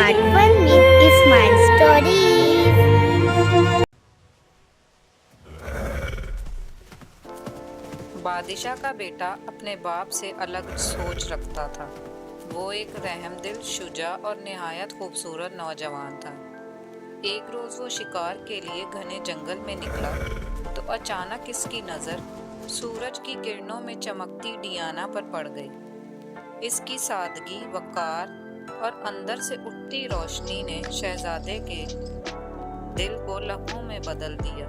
Part 1 with Ismail Stories. बादशाह का बेटा अपने बाप से अलग सोच रखता था। वो एक रहमदिल, शुजा और निहायत खूबसूरत नौजवान था। एक रोज़ वो शिकार के लिए घने जंगल में निकला तो अचानक इसकी नज़र सूरज की किरणों में चमकती डियाना पर पड़ गई। इसकी सादगी, वक़ार और अंदर से उठती रोशनी ने शहजादे के दिल को लम्हों में बदल दिया।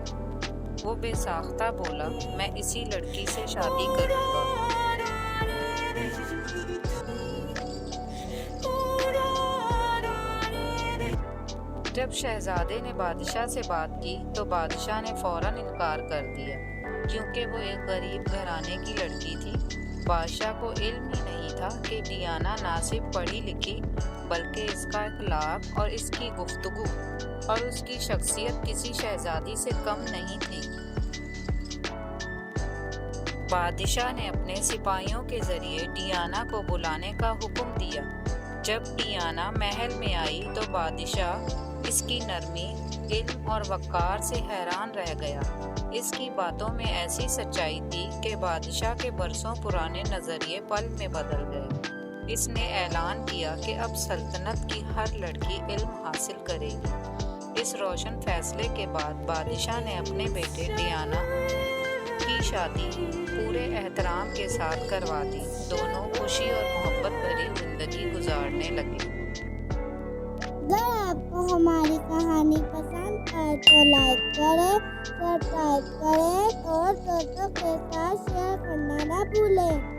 वो बेसाख्ता बोला, मैं इसी लड़की से शादी करूंगा। जब शहजादे ने बादशाह से बात की तो बादशाह ने फौरन इनकार कर दिया, क्योंकि वो एक गरीब घराने की लड़की थी। बादशाह को इल्म ही नहीं था कि डियाना ना सिर्फ पढ़ी लिखी बल्कि इसका अखलाक और इसकी गुफ्तगू और उसकी शख्सियत किसी शहजादी से कम नहीं थी। बादशाह ने अपने सिपाहियों के जरिए डियाना को बुलाने का हुक्म दिया। जब डियाना महल में आई तो बादशाह इसकी नरमी, इल्म और वक़ार से हैरान रह गया। इसकी बातों में ऐसी सच्चाई थी कि बादशाह के बरसों पुराने नज़रिए पल में बदल गए। इसने ऐलान किया कि अब सल्तनत की हर लड़की इल्म हासिल करेगी। इस रोशन फैसले के बाद बादशाह ने अपने बेटे डियाना की शादी पूरे एहतराम के साथ करवा दी। दोनों खुशी और मोहब्बत भरी जिंदगी गुजारने लगे। अगर आपको हमारी कहानी पसंद आए तो लाइक करें, सब्सक्राइब करें और दोस्तों के साथ शेयर करना ना भूलें।